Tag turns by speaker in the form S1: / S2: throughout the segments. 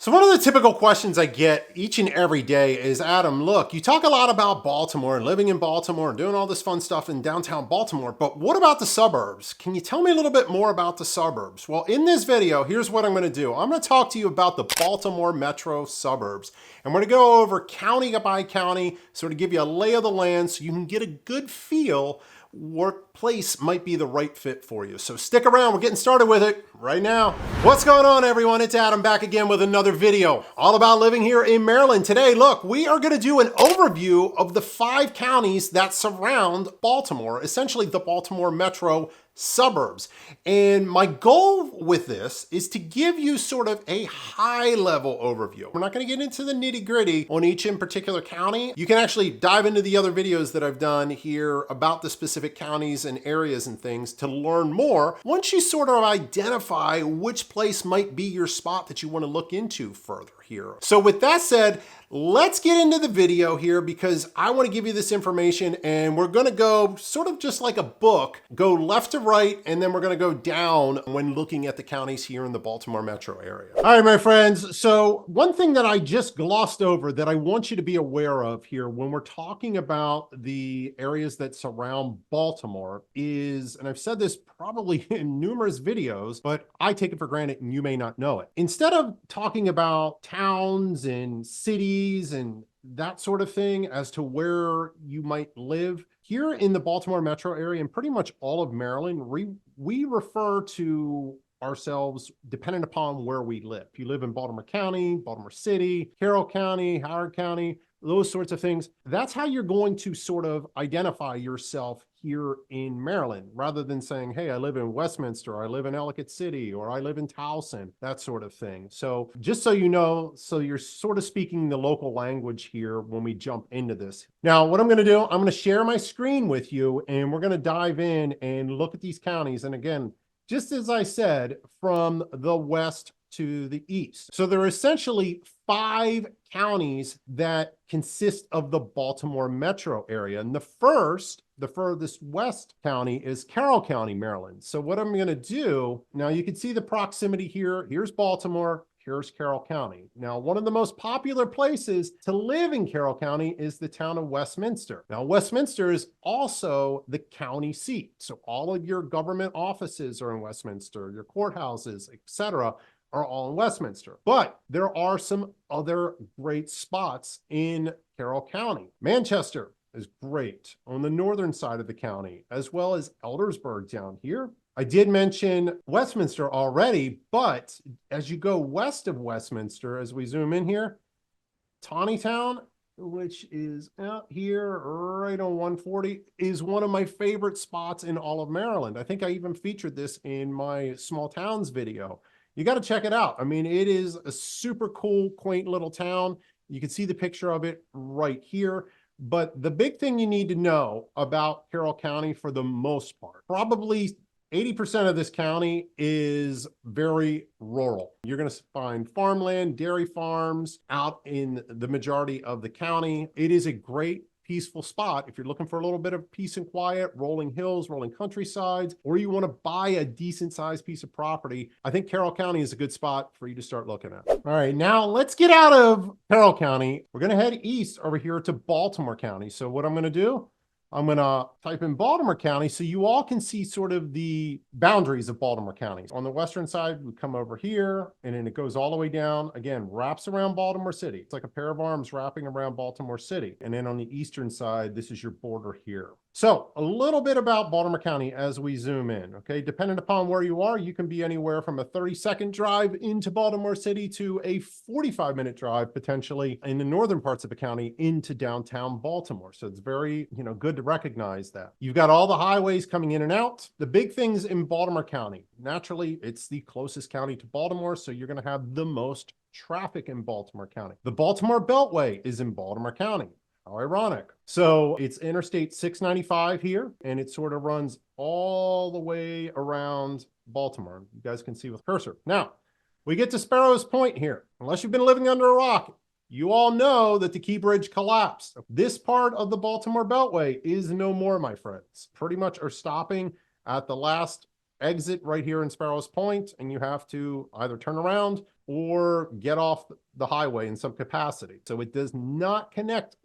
S1: So one of the typical questions I get each and every day is, Adam, look, you talk a lot about Baltimore and living in Baltimore and doing all this fun stuff in downtown Baltimore, but what about the suburbs? Can you tell me a little bit more about the suburbs? Well, in this video, here's what I'm going to do. I'm going to talk to you about the Baltimore Metro suburbs. And we're going to go over county by county, sort of give you a lay of the land so you can get a good feel what place might be the right fit for you. So stick around, we're getting started with it right now. What's going on, everyone? It's Adam back again with another video all about living here in Maryland. Today, look, we are going to do an overview of the 5 counties that surround Baltimore, essentially the Baltimore Metro suburbs. And my goal with this is to give you sort of a high level overview. We're not going to get into the nitty gritty on each in particular county. You can actually dive into the other videos that I've done here about the specific counties and areas and things to learn more once you sort of identify which place might be your spot that you want to look into further here. So with that said, let's get into the video here because I want to give you this information and we're going to go sort of just like a book, go left to right, and then we're going to go down when looking at the counties here in the Baltimore Metro area. All right, my friends. So one thing that I just glossed over that I want you to be aware of here when we're talking about the areas that surround Baltimore is, and I've said this probably in numerous videos, but I take it for granted and you may not know it. Instead of talking about towns and cities and that sort of thing as to where you might live, here in the Baltimore metro area and pretty much all of Maryland, we refer to ourselves dependent upon where we live. If you live in Baltimore County, Baltimore City, Carroll County, Howard County, those sorts of things, that's how you're going to sort of identify yourself here in Maryland, rather than saying, hey, I live in Westminster, or I live in Ellicott City, or I live in Towson, that sort of thing. So just so you know, so you're sort of speaking the local language here when we jump into this. Now, what I'm going to do, I'm going to share my screen with you, and we're going to dive in and look at these counties. And again, just as I said, from the west to the east. So there are essentially 5 counties that consist of the Baltimore metro area. And the furthest west county is Carroll County, Maryland. So what I'm going to do, now you can see the proximity here. Here's Baltimore. Here's Carroll County. Now, one of the most popular places to live in Carroll County is the town of Westminster. Now, Westminster is also the county seat. So all of your government offices are in Westminster, your courthouses, etc., are all in Westminster. But there are some other great spots in Carroll County. Manchester is great on the northern side of the county, as well as Eldersburg down here. I did mention Westminster already, but as you go west of Westminster, as we zoom in here, Tawnytown, which is out here right on 140, is one of my favorite spots in all of Maryland. I think I even featured this in my small towns video. You got to check it out. I mean, it is a super cool, quaint little town. You can see the picture of it right here. But the big thing you need to know about Carroll County for the most part, probably 80% of this county is very rural. You're going to find farmland, dairy farms out in the majority of the county. It is a great peaceful spot if you're looking for a little bit of peace and quiet, rolling hills, rolling countrysides, or you want to buy a decent sized piece of property. I think Carroll County is a good spot for you to start looking at. All right, now let's get out of Carroll County. We're going to head east over here to Baltimore County. So what I'm going to do, I'm going to type in Baltimore County so you all can see sort of the boundaries of Baltimore County. On the western side, we come over here and then it goes all the way down, again, wraps around Baltimore City. It's like a pair of arms wrapping around Baltimore City. And then on the eastern side, this is your border here. So a little bit about Baltimore County as we zoom in, okay? Depending upon where you are, you can be anywhere from a 30-second drive into Baltimore City to a 45-minute drive, potentially in the northern parts of the county into downtown Baltimore. So it's very, good to recognize that. You've got all the highways coming in and out. The big things in Baltimore County, naturally, it's the closest county to Baltimore, so you're going to have the most traffic in Baltimore County. The Baltimore Beltway is in Baltimore County. How ironic. So it's Interstate 695 here, and it sort of runs all the way around Baltimore. You guys can see with cursor. Now, we get to Sparrows Point here. Unless you've been living under a rock, you all know that the Key Bridge collapsed. This part of the Baltimore Beltway is no more, my friends. Pretty much are stopping at the last exit right here in Sparrows Point, and you have to either turn around or get off the highway in some capacity. So it does not connect,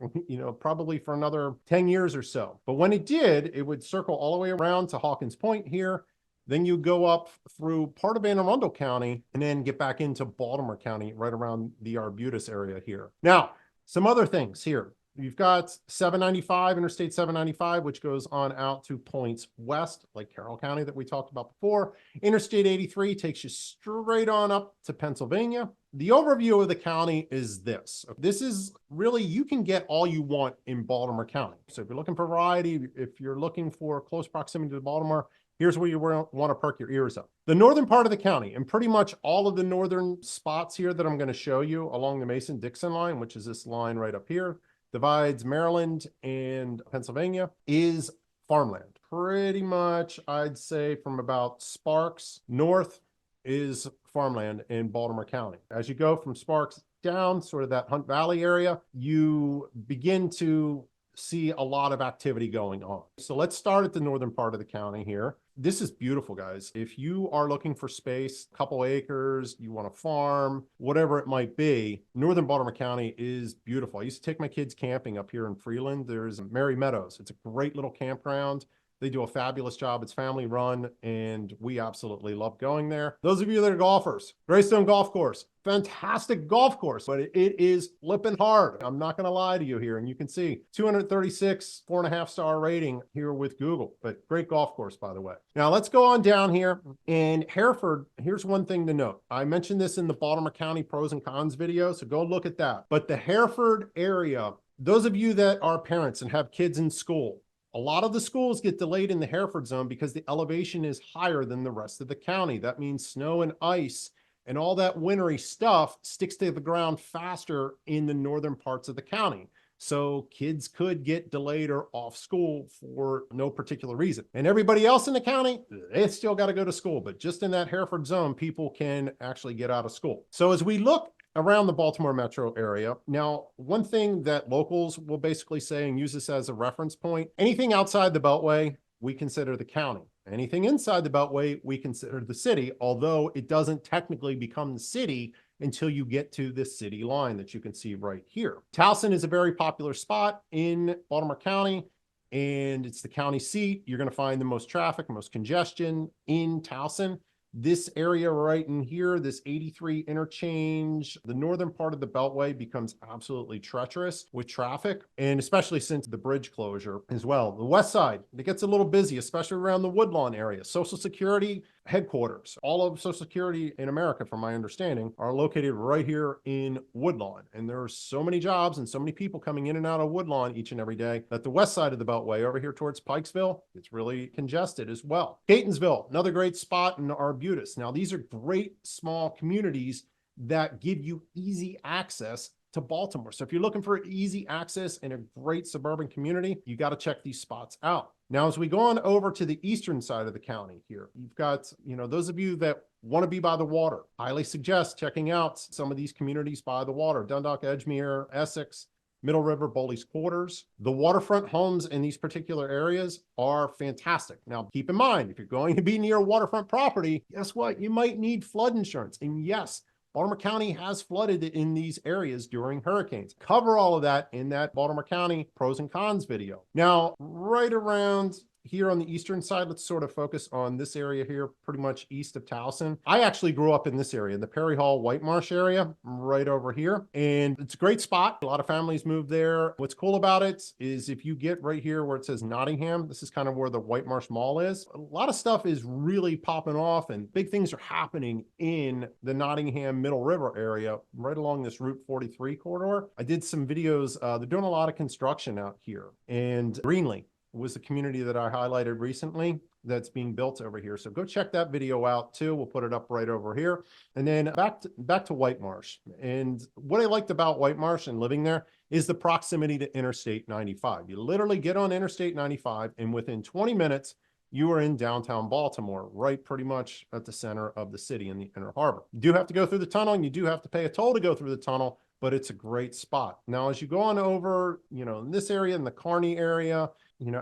S1: probably for another 10 years or so. But when it did, it would circle all the way around to Hawkins Point here. Then you go up through part of Anne Arundel County and then get back into Baltimore County right around the Arbutus area here. Now, some other things here. You've got 795, Interstate 795, which goes on out to points west, like Carroll County that we talked about before. Interstate 83 takes you straight on up to Pennsylvania. The overview of the county is this. This is really, you can get all you want in Baltimore County. So if you're looking for variety, if you're looking for close proximity to Baltimore, here's where you want to perk your ears up. The northern part of the county, and pretty much all of the northern spots here that I'm going to show you along the Mason-Dixon line, which is this line right up here, divides Maryland and Pennsylvania, is farmland. Pretty much, I'd say from about Sparks north is farmland in Baltimore County. As you go from Sparks down, sort of that Hunt Valley area, you begin to see a lot of activity going on. So let's start at the northern part of the county here. This is beautiful, guys. If you are looking for space, a couple acres, you want to farm, whatever it might be, northern Baltimore County is beautiful. I used to take my kids camping up here in Freeland. There's Mary Meadows. It's a great little campground. They do a fabulous job. It's family run, and we absolutely love going there. Those of you that are golfers, Greystone Golf Course, fantastic golf course, but it is flipping hard. I'm not going to lie to you here. And you can see 236, 4.5-star rating here with Google, but great golf course, by the way. Now let's go on down here. In Hereford, here's one thing to note. I mentioned this in the Baltimore County pros and cons video, so go look at that. But the Hereford area, those of you that are parents and have kids in school, a lot of the schools get delayed in the Hereford zone because the elevation is higher than the rest of the county. That means snow and ice and all that wintry stuff sticks to the ground faster in the northern parts of the county. So kids could get delayed or off school for no particular reason. And everybody else in the county, they still got to go to school. But just in that Hereford zone, people can actually get out of school. So as we look around the Baltimore Metro area, now, one thing that locals will basically say and use this as a reference point, anything outside the Beltway, we consider the county. Anything inside the Beltway, we consider the city, although it doesn't technically become the city until you get to this city line that you can see right here. Towson is a very popular spot in Baltimore County, and it's the county seat. You're going to find the most traffic, most congestion in Towson. This area right in here, this 83 interchange, the northern part of the Beltway becomes absolutely treacherous with traffic, and especially since the bridge closure as well. The west side, it gets a little busy, especially around the Woodlawn area. Social Security headquarters, all of Social Security in America, from my understanding, are located right here in Woodlawn. And there are so many jobs and so many people coming in and out of Woodlawn each and every day that the west side of the Beltway over here towards Pikesville, it's really congested as well. Catonsville, another great spot in Arbutus. Now, these are great small communities that give you easy access to Baltimore. So if you're looking for easy access in a great suburban community, you got to check these spots out. Now, as we go on over to the eastern side of the county here, you've got, those of you that want to be by the water, highly suggest checking out some of these communities by the water: Dundalk, Edgemere, Essex, Middle River, Bowley's Quarters. The waterfront homes in these particular areas are fantastic. Now, keep in mind, if you're going to be near waterfront property, guess what? You might need flood insurance. And yes, Baltimore County has flooded in these areas during hurricanes. Cover all of that in that Baltimore County pros and cons video. Now, right around here on the eastern side, let's sort of focus on this area here, pretty much east of Towson. I actually grew up in this area, in the Perry Hall, White Marsh area, right over here. And it's a great spot. A lot of families move there. What's cool about it is if you get right here where it says Nottingham, this is kind of where the White Marsh Mall is. A lot of stuff is really popping off and big things are happening in the Nottingham Middle River area, right along this Route 43 corridor. I did some videos. They're doing a lot of construction out here. And Greenlee was the community that I highlighted recently that's being built over here. So go check that video out too. We'll put it up right over here. And then back to White Marsh. And what I liked about White Marsh and living there is the proximity to Interstate 95. You literally get on Interstate 95 and within 20 minutes, you are in downtown Baltimore, right pretty much at the center of the city in the Inner Harbor. You do have to go through the tunnel and you do have to pay a toll to go through the tunnel, but it's a great spot. Now, as you go on over, in this area, in the Kearney area,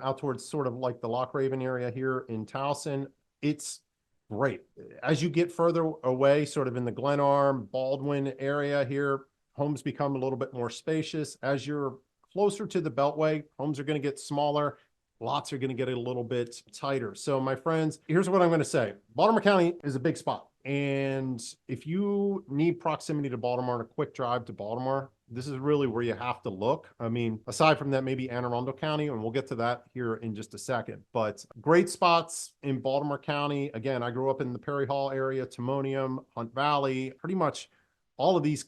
S1: out towards sort of like the Lock Raven area here in Towson, it's Great. As you get further away, sort of in the Glenarm, Baldwin area here, homes become a little bit more spacious. As you're closer to the Beltway, homes are going to get smaller. Lots are going to get a little bit tighter. So my friends, here's what I'm going to say. Baltimore County is a big spot. And if you need proximity to Baltimore and a quick drive to Baltimore, this is really where you have to look. I mean, aside from that, maybe Anne Arundel County, and we'll get to that here in just a second. But great spots in Baltimore County. Again, I grew up in the Perry Hall area, Timonium, Hunt Valley. Pretty much all of these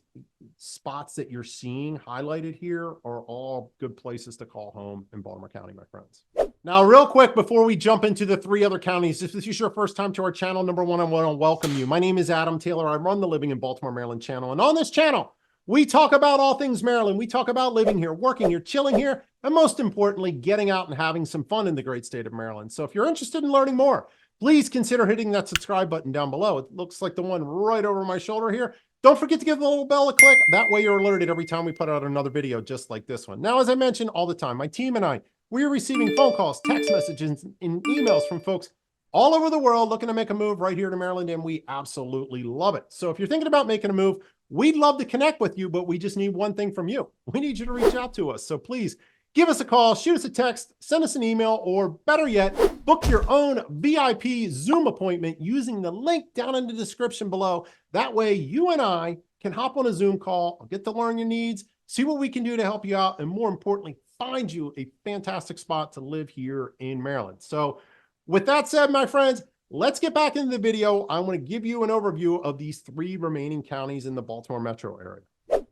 S1: spots that you're seeing highlighted here are all good places to call home in Baltimore County, my friends. Now, real quick, before we jump into the 3 other counties, if this is your first time to our channel, number one, I want to welcome you. My name is Adam Taylor. I run the Living in Baltimore, Maryland channel. And on this channel, we talk about all things Maryland. We talk about living here, working here, chilling here, and most importantly, getting out and having some fun in the great state of Maryland. So if you're interested in learning more, please consider hitting that subscribe button down below. It looks like the one right over my shoulder here. Don't forget to give the little bell a click. That way you're alerted every time we put out another video just like this one. Now, as I mentioned all the time, my team and I, we're receiving phone calls, text messages, and emails from folks all over the world looking to make a move right here to Maryland, and we absolutely love it. So if you're thinking about making a move, we'd love to connect with you, but we just need one thing from you. We need you to reach out to us. So please give us a call, shoot us a text, send us an email, or better yet, book your own VIP Zoom appointment using the link down in the description below. That way you and I can hop on a Zoom call, get to learn your needs, see what we can do to help you out, and more importantly, find you a fantastic spot to live here in Maryland. So with that said, my friends, let's get back into the video. I want to give you an overview of these 3 remaining counties in the Baltimore Metro area.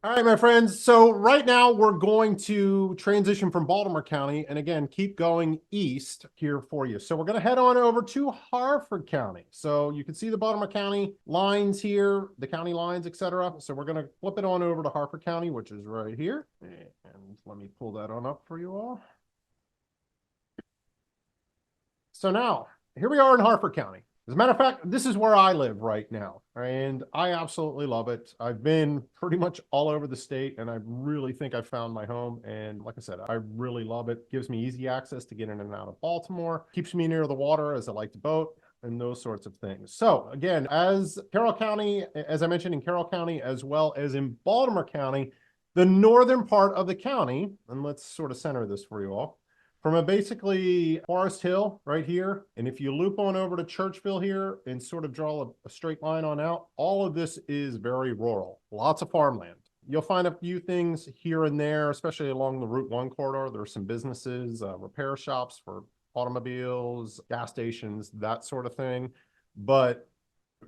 S1: All right, my friends. So right now we're going to transition from Baltimore County and again, keep going east here for you. So we're going to head on over to Harford County. So you can see the Baltimore County lines here, the county lines, etc. So we're going to flip it on over to Harford County, which is right here. And let me pull that on up for you all. So now here we are in Harford County. As a matter of fact, this is where I live right now, and I absolutely love it. I've been pretty much all over the state, and I really think I found my home. And like I said, I really love it. Gives me easy access to get in and out of Baltimore, keeps me near the water as I like to boat, and those sorts of things. So again, as Carroll County, as I mentioned in Carroll County, as well as in Baltimore County, the northern part of the county, and let's sort of center this for you all, from a basically Forest Hill right here, and if you loop on over to Churchville here and sort of draw a straight line on out, all of this is very rural, lots of farmland. You'll find a few things here and there, especially along the Route 1 corridor. There are some businesses, repair shops for automobiles, gas stations, that sort of thing. But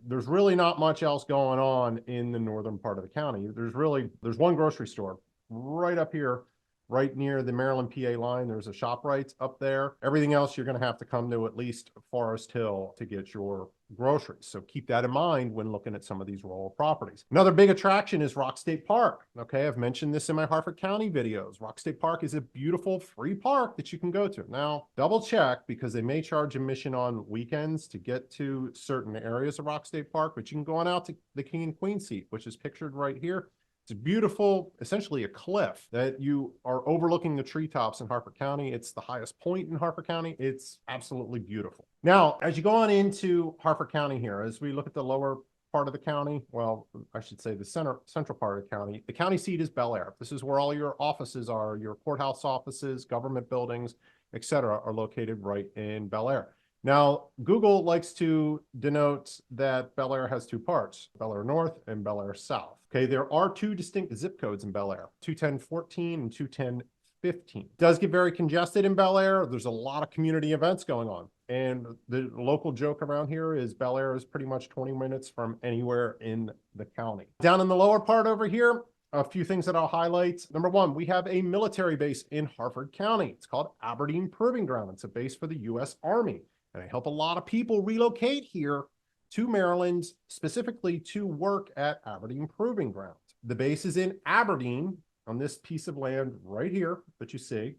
S1: there's really not much else going on in the northern part of the county. There's one grocery store right up here, right near the Maryland PA line. There's a ShopRite up there. Everything else, you're going to have to come to at least Forest Hill to get your groceries. So keep that in mind when looking at some of these rural properties. Another big attraction is Rock State Park. Okay, I've mentioned this in my Harford County videos. Rock State Park is a beautiful free park that you can go to. Now, double check because they may charge admission on weekends to get to certain areas of Rock State Park, but you can go on out to the King and Queen seat, which is pictured right here. It's beautiful, essentially a cliff that you are overlooking the treetops in Harford County. It's the highest point in Harford County. It's absolutely beautiful. Now, as you go on into Harford County here, as we look at the lower part of the county, well, I should say the central part of the county seat is Bel Air. This is where all your offices are, your courthouse offices, government buildings, etc., are located right in Bel Air. Now, Google likes to denote that Bel Air has 2 parts, Bel Air North and Bel Air South. Okay, there are 2 distinct zip codes in Bel Air, 21014 and 21015. It does get very congested in Bel Air. There's a lot of community events going on. And the local joke around here is Bel Air is pretty much 20 minutes from anywhere in the county. Down in the lower part over here, a few things that I'll highlight. Number 1, we have a military base in Harford County. It's called Aberdeen Proving Ground. It's a base for the U.S. Army. And I help a lot of people relocate here to Maryland, specifically to work at Aberdeen Proving Ground. The base is in Aberdeen on this piece of land right here that you see.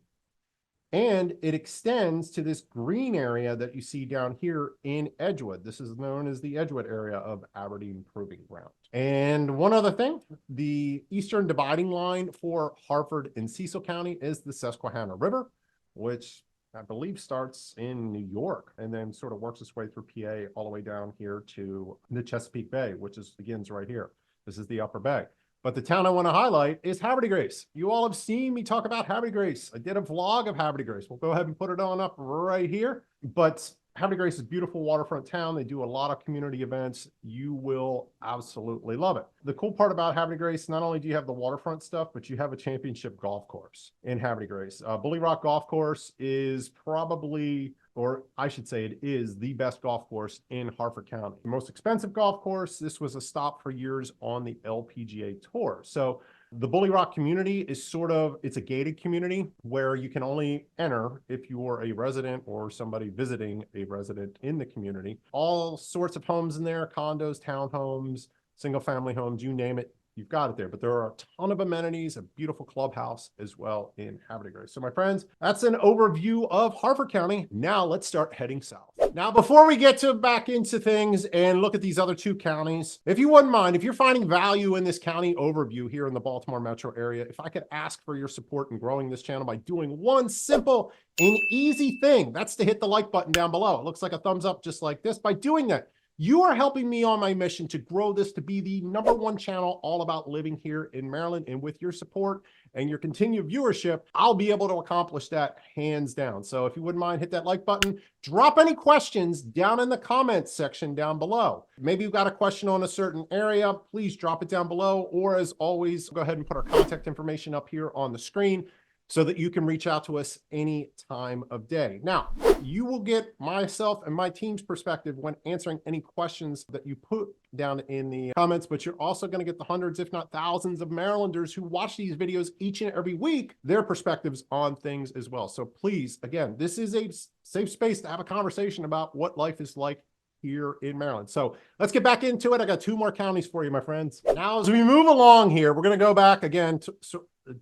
S1: And it extends to this green area that you see down here in Edgewood. This is known as the Edgewood area of Aberdeen Proving Ground. And one other thing, the eastern dividing line for Harford and Cecil County is the Susquehanna River, which I believe starts in New York and then sort of works its way through PA all the way down here to the Chesapeake Bay, which begins right here. This is the Upper Bay. But the town I want to highlight is Havre de Grace. You all have seen me talk about Havre de Grace. I did a vlog of Havre de Grace. We'll go ahead and put it on up right here. But Havre de Grace is a beautiful waterfront town. They do a lot of community events. You will absolutely love it. The cool part about Havre de Grace, not only do you have the waterfront stuff, but you have a championship golf course in Havre de Grace. Bully Rock Golf Course is probably, or I should say it is, the best golf course in Harford County. The most expensive golf course. This was a stop for years on the LPGA Tour. So the Bully Rock community is it's a gated community where you can only enter if you are a resident or somebody visiting a resident in the community. All sorts of homes in there, condos, townhomes, single family homes, you name it, you've got it there. But there are a ton of amenities, a beautiful clubhouse as well in Havre de Grace. So my friends, that's an overview of Harford County. Now let's start heading south. Now, before we get back into things and look at these other two counties, if you wouldn't mind, if you're finding value in this county overview here in the Baltimore Metro area, if I could ask for your support in growing this channel by doing one simple and easy thing, that's to hit the like button down below. It looks like a thumbs up just like this. By doing that, you are helping me on my mission to grow this to be the #1 channel all about living here in Maryland. And with your support and your continued viewership, I'll be able to accomplish that hands down. So if you wouldn't mind, hit that like button. Drop any questions down in the comments section down below. Maybe you've got a question on a certain area, please drop it down below. Or as always, go ahead and put our contact information up here on the screen so that you can reach out to us any time of day. Now, you will get myself and my team's perspective when answering any questions that you put down in the comments, but you're also going to get the hundreds, if not thousands of Marylanders who watch these videos each and every week, their perspectives on things as well. So please, again, this is a safe space to have a conversation about what life is like here in Maryland. So let's get back into it. I got 2 more counties for you, my friends. Now, as we move along here, we're going to go back again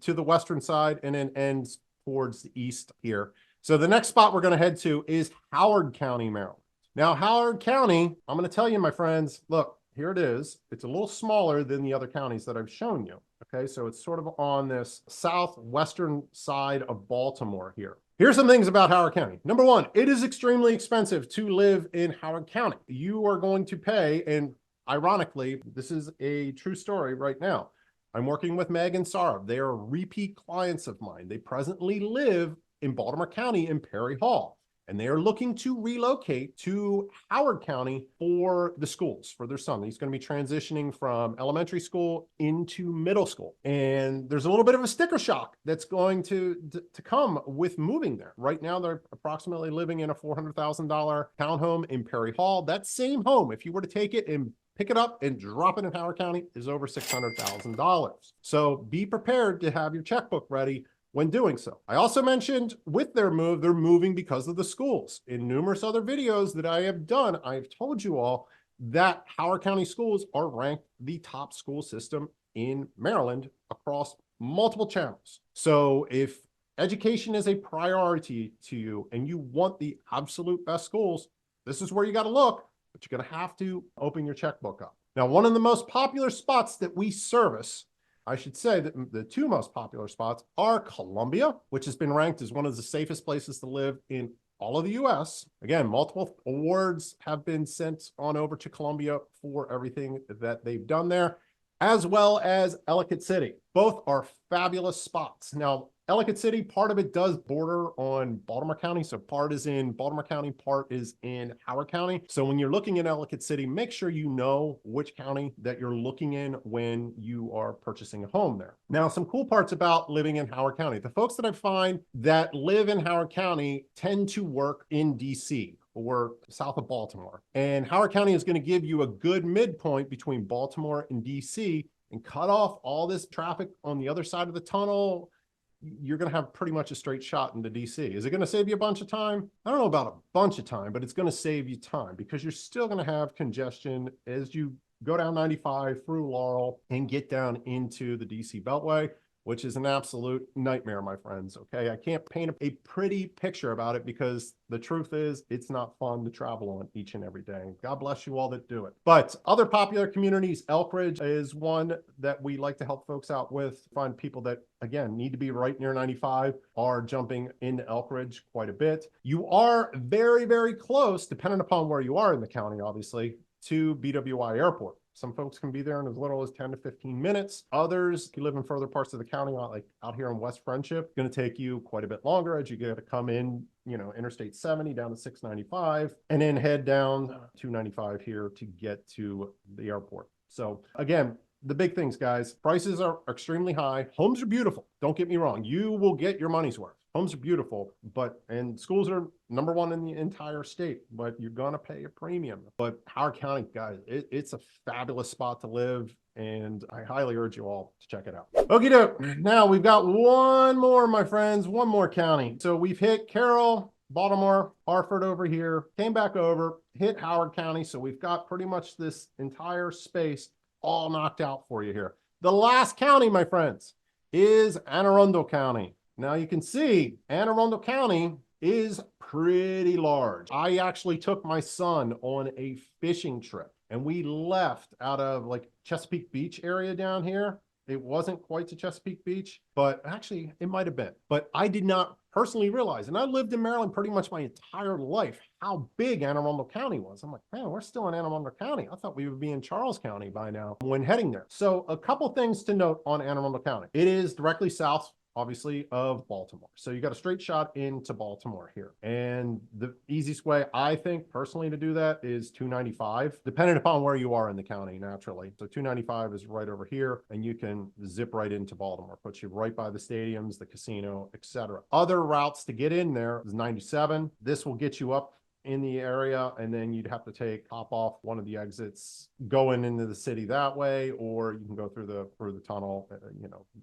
S1: to the western side and then end towards the east here. So the next spot we're going to head to is Howard County, Maryland. Now, Howard County, I'm going to tell you, my friends, look, here it is. It's a little smaller than the other counties that I've shown you. Okay, so it's sort of on this southwestern side of Baltimore here. Here's some things about Howard County. Number 1, it is extremely expensive to live in Howard County. You are going to pay, and ironically, this is a true story right now. I'm working with Meg and Sarah. They are repeat clients of mine. They presently live in Baltimore County in Perry Hall, and they are looking to relocate to Howard County for the schools for their son. He's going to be transitioning from elementary school into middle school. And there's a little bit of a sticker shock that's going to come with moving there. Right now, they're approximately living in a $400,000 townhome in Perry Hall. That same home, if you were to take it and pick it up and drop it in Howard County, is over $600,000. So be prepared to have your checkbook ready when doing so. I also mentioned with their move, they're moving because of the schools. In numerous other videos that I have done, I've told you all that Howard County schools are ranked the top school system in Maryland across multiple channels. So if education is a priority to you and you want the absolute best schools, this is where you got to look. But you're going to have to open your checkbook up. Now, one of the most popular spots that we service, I should say that the 2 most popular spots are Columbia, which has been ranked as one of the safest places to live in all of the US. Again, multiple awards have been sent on over to Columbia for everything that they've done there, as well as Ellicott City. Both are fabulous spots. Now, Ellicott City, part of it does border on Baltimore County. So part is in Baltimore County, part is in Howard County. So when you're looking at Ellicott City, make sure you know which county that you're looking in when you are purchasing a home there. Now, some cool parts about living in Howard County. The folks that I find that live in Howard County tend to work in DC or south of Baltimore. And Howard County is going to give you a good midpoint between Baltimore and DC and cut off all this traffic on the other side of the tunnel. You're going to have pretty much a straight shot into DC. Is it going to save you a bunch of time? I don't know about a bunch of time, but it's going to save you time because you're still going to have congestion as you go down 95 through Laurel and get down into the DC Beltway. which is an absolute nightmare, my friends. Okay. I can't paint a pretty picture about it because the truth is it's not fun to travel on each and every day. God bless you all that do it. But other popular communities, Elkridge is one that we like to help folks out with. Find people that, again, need to be right near 95 are jumping into Elkridge quite a bit. You are very, very close, depending upon where you are in the county, obviously, to BWI Airport. Some folks can be there in as little as 10 to 15 minutes. Others, if you live in further parts of the county, like out here in West Friendship, going to take you quite a bit longer as you get to come in, Interstate 70 down to 695 and then head down 295 here to get to the airport. So again, the big things, guys, prices are extremely high. Homes are beautiful. Don't get me wrong. You will get your money's worth. Homes are beautiful, and schools are #1 in the entire state, but you're going to pay a premium. But Howard County, guys, it's a fabulous spot to live, and I highly urge you all to check it out. Okie doke. Now we've got one more, my friends, one more county. So we've hit Carroll, Baltimore, Hartford over here, came back over, hit Howard County. So we've got pretty much this entire space all knocked out for you here. The last county, my friends, is Anne Arundel County. Now you can see Anne Arundel County is pretty large. I actually took my son on a fishing trip and we left out of like Chesapeake Beach area down here. It wasn't quite to Chesapeake Beach, but actually it might have been. But I did not personally realize, and I lived in Maryland pretty much my entire life, how big Anne Arundel County was. I'm like, man, we're still in Anne Arundel County. I thought we would be in Charles County by now when heading there. So a couple things to note on Anne Arundel County. It is directly south, obviously, of Baltimore. So you got a straight shot into Baltimore here. And the easiest way, I think, personally, to do that is 295, depending upon where you are in the county, naturally. So 295 is right over here, and you can zip right into Baltimore, puts you right by the stadiums, the casino, etc. Other routes to get in there is 97. This will get you up in the area, and then you'd have to hop off one of the exits going into the city that way, or you can go through the tunnel,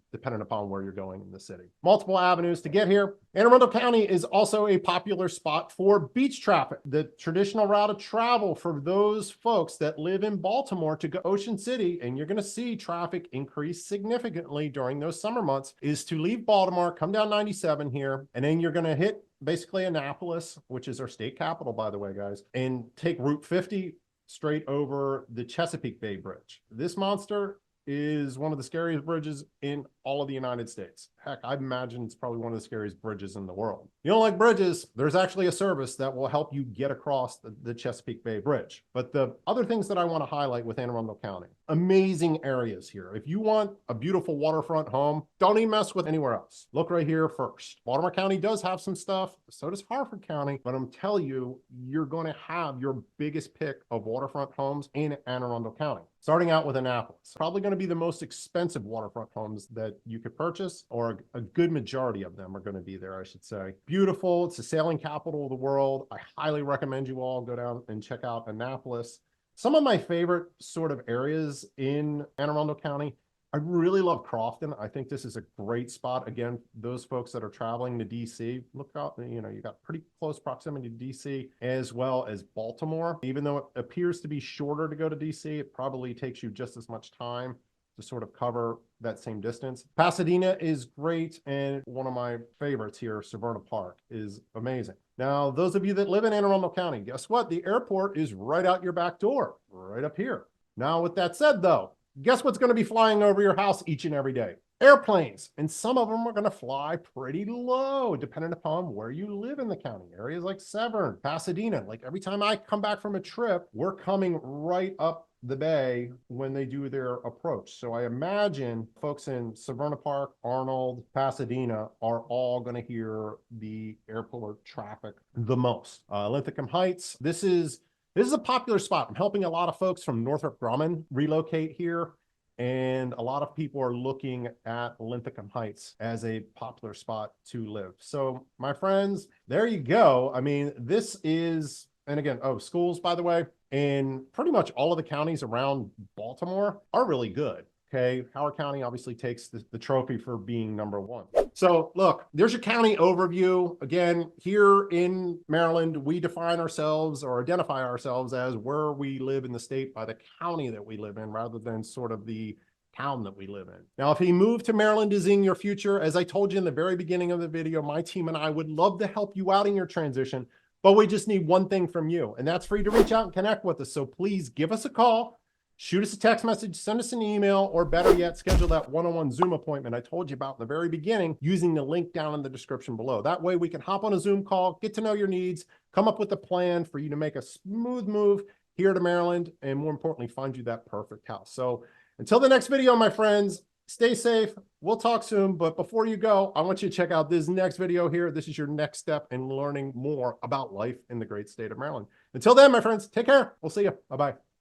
S1: depending upon where you're going in the city. Multiple avenues to get here. Anne Arundel County is also a popular spot for beach traffic. The traditional route of travel for those folks that live in Baltimore to go Ocean City, and you're going to see traffic increase significantly during those summer months, is to leave Baltimore, come down 97 here, and then you're going to hit basically Annapolis, which is our state capital, by the way, guys, and take Route 50 straight over the Chesapeake Bay Bridge. This monster is one of the scariest bridges in all of the United States. Heck, I imagine it's probably one of the scariest bridges in the world. You don't like bridges, there's actually a service that will help you get across the Chesapeake Bay Bridge. But the other things that I want to highlight with Anne Arundel County, amazing areas here. If you want a beautiful waterfront home, don't even mess with anywhere else. Look right here first. Baltimore County does have some stuff, so does Hartford County, but I'm telling you, you're going to have your biggest pick of waterfront homes in Anne Arundel County. Starting out with Annapolis, probably going to be the most expensive waterfront homes that you could purchase, or a good majority of them are going to be there, I should say. Beautiful. It's the sailing capital of the world. I highly recommend you all go down and check out Annapolis. Some of my favorite sort of areas in Anne Arundel County, I really love Crofton. I think this is a great spot. Again, those folks that are traveling to DC, look out, you got pretty close proximity to DC as well as Baltimore. Even though it appears to be shorter to go to DC, it probably takes you just as much time to sort of cover that same distance. Pasadena is great, and one of my favorites here, Severna Park, is amazing. Now, those of you that live in Anne Arundel County, guess what? The airport is right out your back door, right up here. Now, with that said, though, guess what's going to be flying over your house each and every day? Airplanes, and some of them are going to fly pretty low, depending upon where you live in the county. Areas like Severn, Pasadena, like every time I come back from a trip, we're coming right up the bay when they do their approach. So I imagine folks in Severna Park, Arnold, Pasadena are all going to hear the airport traffic the most. Linthicum Heights, this is a popular spot. I'm helping a lot of folks from Northrop Grumman relocate here, and a lot of people are looking at Linthicum Heights as a popular spot to live. So my friends, there you go. I mean, this is, and again, schools, by the way, in pretty much all of the counties around Baltimore are really good. Okay, Howard County obviously takes the trophy for being #1. So look, there's your county overview. Again, here in Maryland, we define ourselves or identify ourselves as where we live in the state by the county that we live in, rather than sort of the town that we live in. Now, if he moved to Maryland is in your future, as I told you in the very beginning of the video, my team and I would love to help you out in your transition, but we just need one thing from you, and that's for you to reach out and connect with us. So please give us a call, shoot us a text message, send us an email, or better yet, schedule that one-on-one Zoom appointment I told you about in the very beginning using the link down in the description below. That way we can hop on a Zoom call, get to know your needs, come up with a plan for you to make a smooth move here to Maryland, and more importantly, find you that perfect house. So until the next video, my friends, stay safe. We'll talk soon. But before you go, I want you to check out this next video here. This is your next step in learning more about life in the great state of Maryland. Until then, my friends, take care. We'll see you. Bye-bye.